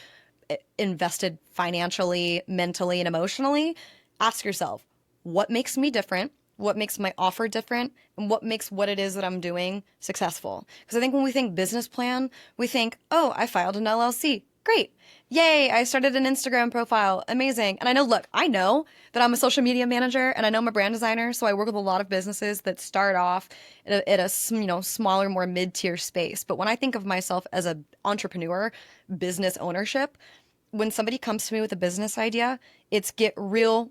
B: invested financially, mentally, and emotionally. Ask yourself, what makes me different? What makes my offer different, and what makes what it is that I'm doing successful? Because I think when we think business plan, we think, oh, I filed an LLC. Great. Yay, I started an Instagram profile. Amazing. And I know that I'm a social media manager and I know I'm a brand designer. So I work with a lot of businesses that start off at a smaller, more mid-tier space. But when I think of myself as an entrepreneur, business ownership, when somebody comes to me with a business idea, it's get real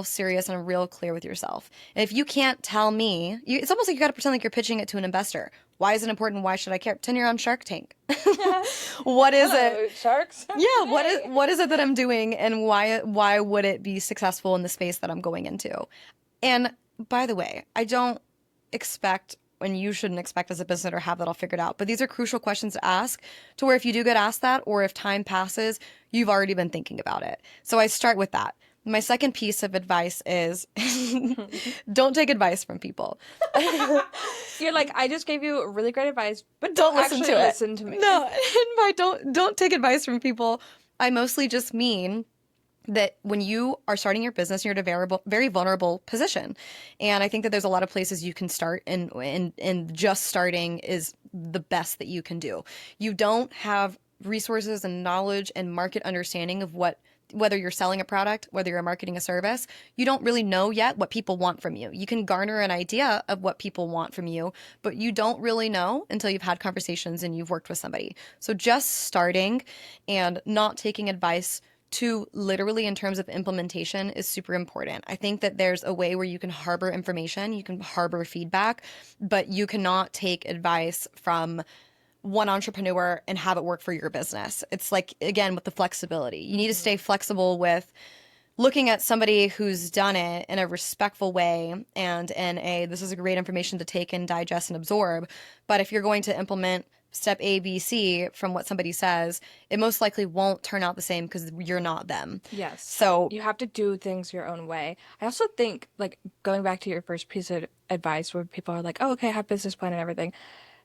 B: serious and real clear with yourself. And if you can't tell me, it's almost like you got to pretend like you're pitching it to an investor. Why is it important? Why should I care? Pretend you're on Shark Tank. What is it?
A: Sharks?
B: Yeah. What is it that I'm doing, and why would it be successful in the space that I'm going into? And by the way, I don't expect, and you shouldn't expect as a business owner to have that all figured out. But these are crucial questions to ask, to where if you do get asked that, or if time passes, you've already been thinking about it. So I start with that. My second piece of advice is don't take advice from people.
A: You're like, I just gave you really great advice, but
B: don't listen to it.
A: Listen to me.
B: No, and by don't take advice from people, I mostly just mean that when you are starting your business, you're at a very vulnerable position. And I think that there's a lot of places you can start, and just starting is the best that you can do. You don't have resources and knowledge and market understanding of whether you're selling a product, whether you're marketing a service, you don't really know yet what people want from you. You can garner an idea of what people want from you, but you don't really know until you've had conversations and you've worked with somebody. So just starting and not taking advice too literally in terms of implementation is super important. I think that there's a way where you can harbor information, you can harbor feedback, but you cannot take advice from one entrepreneur and have it work for your business. It's like, again, with the flexibility. You need to stay flexible with looking at somebody who's done it in a respectful way and this is a great information to take and digest and absorb. But if you're going to implement step A, B, C from what somebody says, it most likely won't turn out the same because you're not them.
A: Yes.
B: So
A: you have to do things your own way. I also think, like, going back to your first piece of advice where people are like, oh, okay, I have a business plan and everything.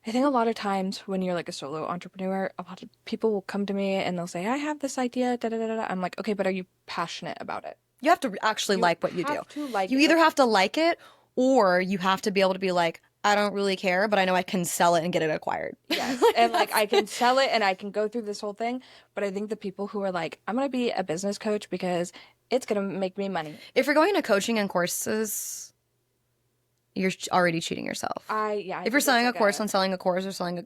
A: I think a lot of times when you're like a solo entrepreneur, a lot of people will come to me and they'll say, I have this idea, da da da da. I'm like, okay, but are you passionate about it?
B: You have to actually like what you do. You
A: it.
B: either have to like it, or you have to be able to be like, I don't really care, but I know I can sell it and get it acquired.
A: Yes. And like I can sell it and I can go through this whole thing. But I think the people who are like, I'm going to be a business coach because it's going to make me money.
B: If you're going into coaching and courses, you're already cheating yourself.
A: If
B: you're selling a course on selling a course, or selling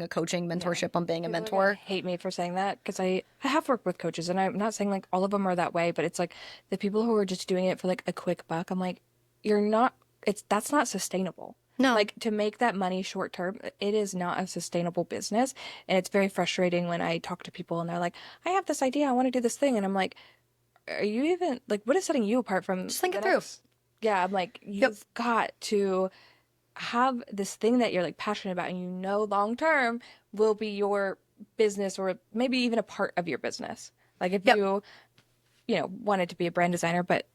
B: a coaching mentorship on being a mentor.
A: Hate me for saying that because I have worked with coaches, and I'm not saying like all of them are that way, but it's like the people who are just doing it for like a quick buck. I'm like, that's not sustainable.
B: No.
A: Like, to make that money short term, it is not a sustainable business. And it's very frustrating when I talk to people and they're like, I have this idea, I want to do this thing. And I'm like, are you even, like, what is setting you apart from
B: just think it through.
A: Yeah, I'm like, you've got to have this thing that you're like passionate about and you know long term will be your business or maybe even a part of your business. Like if you know, wanted to be a brand designer, but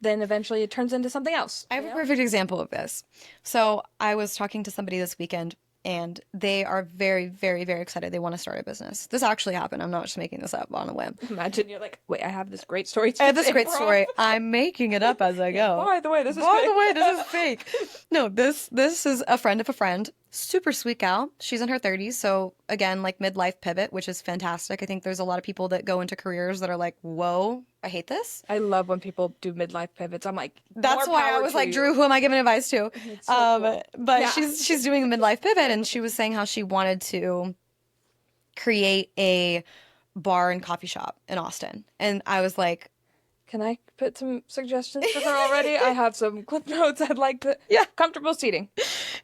A: then eventually it turns into something else.
B: I have a perfect example of this. So I was talking to somebody this weekend and they are very, very, very excited. They want to start a business. This actually happened. I'm not just making this up on a whim.
A: Imagine you're like, wait, I have this great story.
B: I have this great story. I'm making it up as I go.
A: By the way, this is fake.
B: No, this is a friend of a friend. Super sweet gal. She's in her 30s. So again, like midlife pivot, which is fantastic. I think there's a lot of people that go into careers that are like, whoa, I hate this.
A: I love when people do midlife pivots. I'm like,
B: that's why I was like, Drew, who am I giving advice to?
A: So cool.
B: But she's doing a midlife pivot, and she was saying how she wanted to create a bar and coffee shop in Austin. And I was like,
A: can I put some suggestions for her already? I have some clip notes I'd like to.
B: Yeah.
A: Comfortable seating.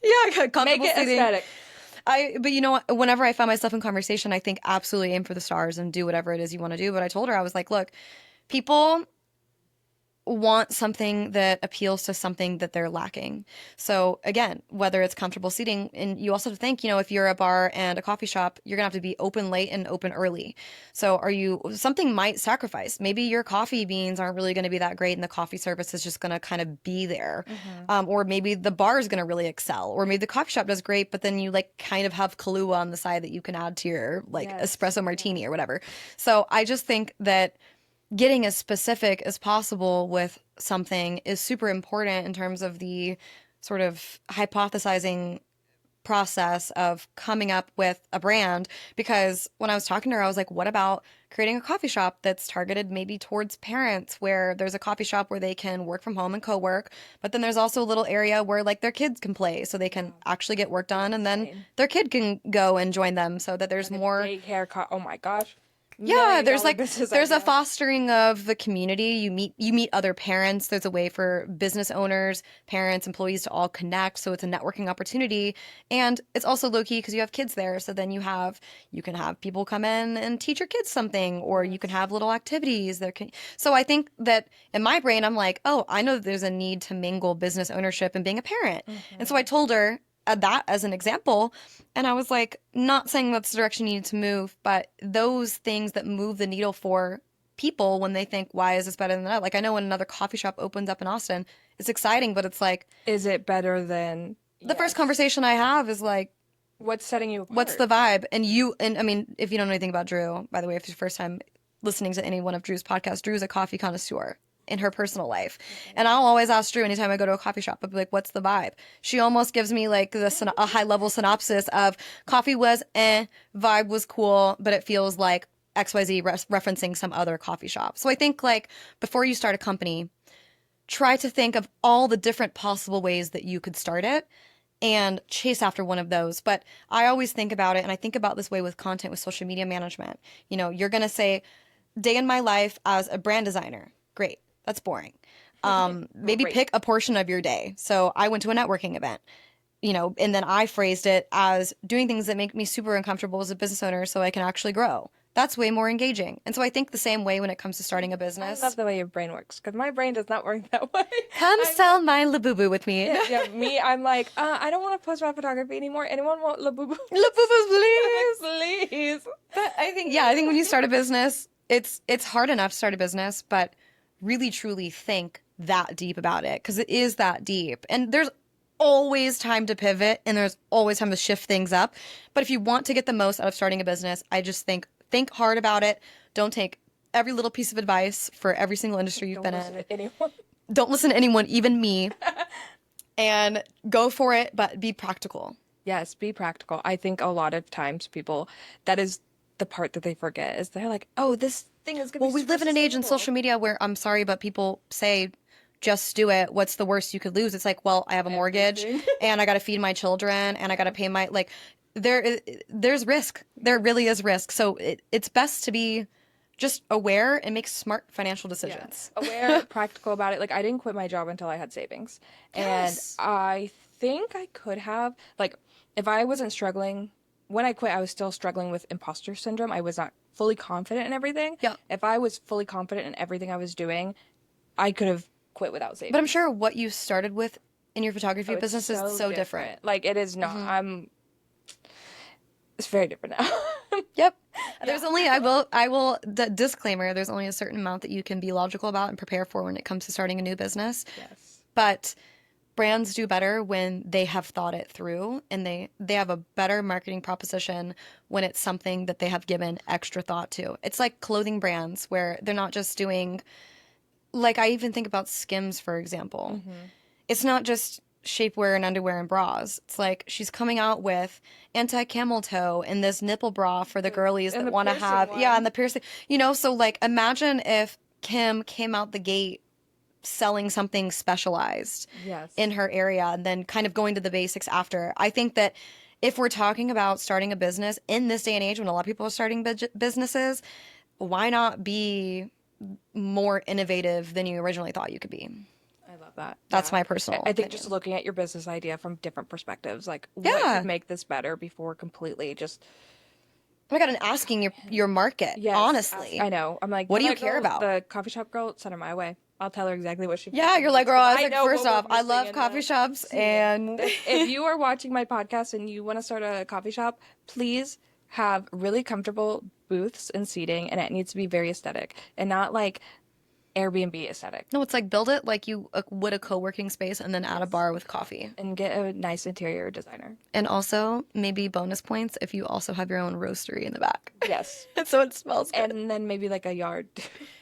B: Yeah, comfortable
A: Make it
B: seating.
A: aesthetic.
B: But you know what? Whenever I find myself in conversation, I think absolutely aim for the stars and do whatever it is you want to do. But I told her, I was like, look, people want something that appeals to something that they're lacking. So again, whether it's comfortable seating, and you also have to think, you know, if you're a bar and a coffee shop, you're gonna have to be open late and open early. So something might sacrifice. Maybe your coffee beans aren't really gonna be that great and the coffee service is just gonna kind of be there. Or maybe the bar is gonna really excel, or maybe the coffee shop does great, but then you like kind of have Kahlua on the side that you can add to your like espresso martini or whatever. So I just think that getting as specific as possible with something is super important in terms of the sort of hypothesizing process of coming up with a brand. Because when I was talking to her, I was like, what about creating a coffee shop that's targeted maybe towards parents, where there's a coffee shop where they can work from home and co-work, but then there's also a little area where like their kids can play so they can actually get work done, and then their kid can go and join them, so that there's more
A: daycare. Oh my gosh.
B: Yeah, there's a fostering of the community. You meet other parents. There's a way for business owners, parents, employees to all connect. So it's a networking opportunity, and it's also low key because you have kids there. So then you can have people come in and teach your kids something, or you can have little activities there. So I think that in my brain, I'm like, oh, I know that there's a need to mingle business ownership and being a parent, and so I told her that as an example. And I was like, not saying that's the direction you need to move, but those things that move the needle for people when they think, why is this better than that? Like, I know when another coffee shop opens up in Austin, it's exciting, but it's like,
A: is it better than
B: the first conversation I have is like,
A: what's setting you apart?
B: What's the vibe? And I mean, if you don't know anything about Drew, by the way, if it's your first time listening to any one of Drew's podcasts, Drew's a coffee connoisseur in her personal life. And I'll always ask Drew anytime I go to a coffee shop, I'll be like, what's the vibe? She almost gives me like a high level synopsis of coffee was vibe was cool, but it feels like XYZ referencing some other coffee shop. So I think like before you start a company, try to think of all the different possible ways that you could start it and chase after one of those. But I always think about it, and I think about this way with content, with social media management. You know, you're going to say, day in my life as a brand designer. Great. That's boring. Maybe pick a portion of your day. So I went to a networking event, you know, and then I phrased it as doing things that make me super uncomfortable as a business owner so I can actually grow. That's way more engaging. And so I think the same way when it comes to starting a business.
A: I love the way your brain works, because my brain does not work that way.
B: Sell my Labubu with me.
A: Me, I'm like, I don't want to post about photography anymore. Anyone want Labubu?
B: Labubus, please.
A: Please.
B: But I think when you start a business, it's hard enough to start a business, but really truly think that deep about it, because it is that deep. And there's always time to pivot, and there's always time to shift things up. But if you want to get the most out of starting a business, I just think hard about it. Don't take every little piece of advice for every single industry you've been in.
A: Don't listen to anyone.
B: Don't listen to anyone, even me. And go for it, but be practical.
A: Yes, be practical. I think a lot of times people, that is the part that they forget, is they're like, oh, this thing is going to be
B: we live in an age in social media where, I'm sorry, but people say, just do it. What's the worst you could lose? It's like, well, I have a mortgage and I got to feed my children and I got to pay my, like, there's risk. There really is risk. So it's best to be just aware and make smart financial decisions.
A: Yes. Aware, practical about it. Like, I didn't quit my job until I had savings.
B: Yes.
A: And I think I could have, like, if I wasn't struggling, when I quit, I was still struggling with imposter syndrome. I was not fully confident in everything.
B: Yeah.
A: If I was fully confident in everything I was doing, I could have quit without saving.
B: But I'm sure what you started with in your photography business is so different.
A: Like, it is not. It's very different now.
B: Yep. Yeah. There's only, disclaimer, there's only a certain amount that you can be logical about and prepare for when it comes to starting a new business.
A: Yes.
B: But brands do better when they have thought it through, and they have a better marketing proposition when it's something that they have given extra thought to. It's like clothing brands where they're not just doing, like, I even think about Skims, for example. It's not just shapewear and underwear and bras. It's like she's coming out with anti-camel toe and this nipple bra for the girlies that want to have and the piercing, so like imagine if Kim came out the gate selling something specialized in her area and then kind of going to the basics after. I think that if we're talking about starting a business in this day and age when a lot of people are starting businesses, why not be more innovative than you originally thought you could be?
A: I love that.
B: That's my personal
A: I think
B: opinion.
A: just looking at your business idea from different perspectives, like what could make this better before completely just...
B: Oh my God, and asking your market, honestly.
A: I know. I'm like,
B: what do you care about?
A: The coffee shop girl, send her my way. I'll tell her exactly what she...
B: Yeah, you're like, girl, I was like, first off, I love coffee shops, and...
A: If you are watching my podcast and you want to start a coffee shop, please have really comfortable booths and seating, and it needs to be very aesthetic, and not like Airbnb aesthetic.
B: No, it's like build it like you would a co-working space and then add a bar with coffee.
A: And get a nice interior designer.
B: And also, maybe bonus points if you also have your own roastery in the back.
A: Yes.
B: So it smells good.
A: And then maybe like a yard.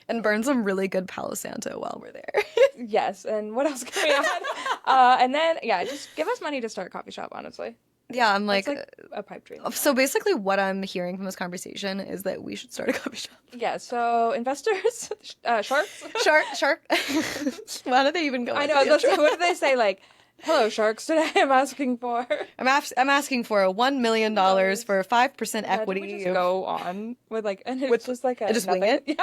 B: And burn some really good Palo Santo while we're there.
A: Yes. And what else can we add? And then, just give us money to start a coffee shop, honestly.
B: Yeah, I'm like
A: a pipe dream.
B: So basically what I'm hearing from this conversation is that we should start a coffee shop.
A: Yeah, so investors, sharks.
B: Shark. Why do they even go?
A: I know, what do they say? Like, hello, sharks, today I'm asking for...
B: I'm asking for $1 million for 5% equity.
A: We just go on with like... And it's just like a...
B: Just wing it?
A: Yeah.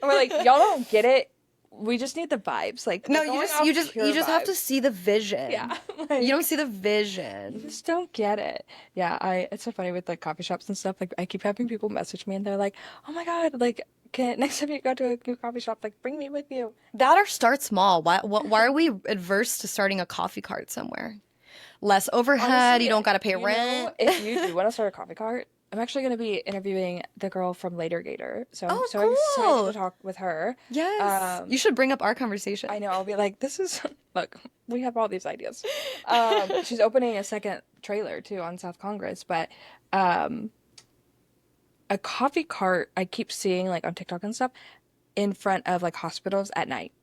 A: And we're like, y'all don't get it. We just need the vibes. Like,
B: no, you just have to see the vision.
A: Yeah,
B: like, you don't see the vision.
A: You just don't get it. Yeah, it's so funny with like coffee shops and stuff. Like, I keep having people message me and they're like, "Oh my God, like, next time you go to a new coffee shop, like, bring me with you."
B: That or start small. Why are we adverse to starting a coffee cart somewhere? Less overhead. Honestly, you don't got to pay rent.
A: If you do want to start a coffee cart, I'm actually going to be interviewing the girl from Later Gator. So I'm so excited to talk with her.
B: Yes. You should bring up our conversation.
A: I know. I'll be like, look, we have all these ideas. She's opening a second trailer, too, on South Congress. But a coffee cart I keep seeing, like, on TikTok and stuff, in front of, like, hospitals at night.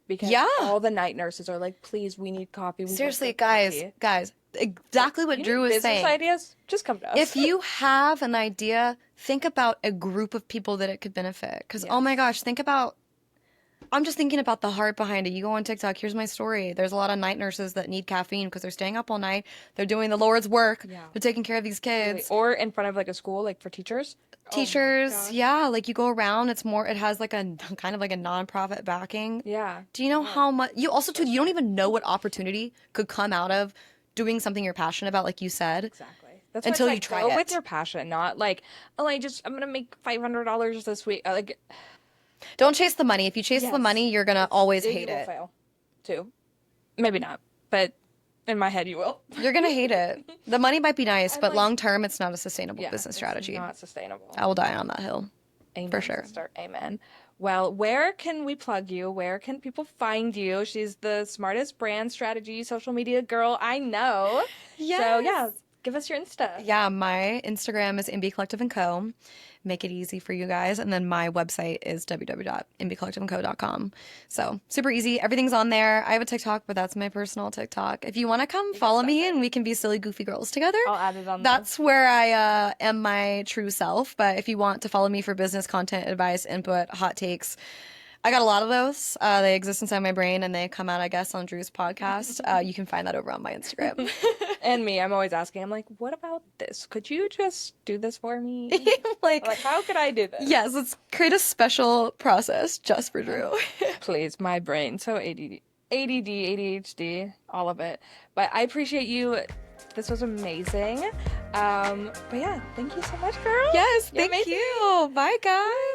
A: Because all the night nurses are like, please, we need coffee.
B: Seriously, guys, exactly what Drew was saying.
A: Business ideas? Just come to us.
B: If you have an idea, think about a group of people that it could benefit. Because, oh my gosh, I'm just thinking about the heart behind it. You go on TikTok, here's my story. There's a lot of night nurses that need caffeine because they're staying up all night. They're doing the Lord's work. Yeah. They're taking care of these kids.
A: Or in front of like a school, like for teachers.
B: Teachers, like you go around, it has like a kind of like a nonprofit backing.
A: Yeah.
B: Do you know how much, you also too, you don't even know what opportunity could come out of doing something you're passionate about, like you said.
A: Exactly. That's
B: until you try it.
A: Go with your passion, not like, I'm going to make $500 this week. Like,
B: don't chase the money. If you chase the money, you're going to always hate it.
A: You will fail, too. Maybe not, but in my head you will.
B: You're going to hate it. The money might be nice, but long term, it's not a sustainable business strategy.
A: It's not sustainable.
B: I will die on that hill.
A: Amen,
B: for sure.
A: Sister. Amen. Well, where can we plug you? Where can people find you? She's the smartest brand strategy social media girl I know. Yes. So, give us your Insta.
B: Yeah, my Instagram is mbcollectiveandco. Make it easy for you guys. And then my website is www.mbcollectiveandco.com. So super easy. Everything's on there. I have a TikTok, but that's my personal TikTok. If you want to come follow me and we can be silly, goofy girls together.
A: I'll add it on there.
B: That's where I am my true self. But if you want to follow me for business content, advice, input, hot takes, I got a lot of those. They exist inside my brain and they come out, I guess, on Drew's podcast. You can find that over on my Instagram.
A: And me, I'm always asking, I'm like, what about this? Could you just do this for me?
B: like,
A: how could I do this?
B: Yes, let's create a special process just for Drew.
A: Please, my brain. So ADD, ADHD, all of it. But I appreciate you. This was amazing. But yeah, thank you so much, girl.
B: Yes, thank you. Bye, guys.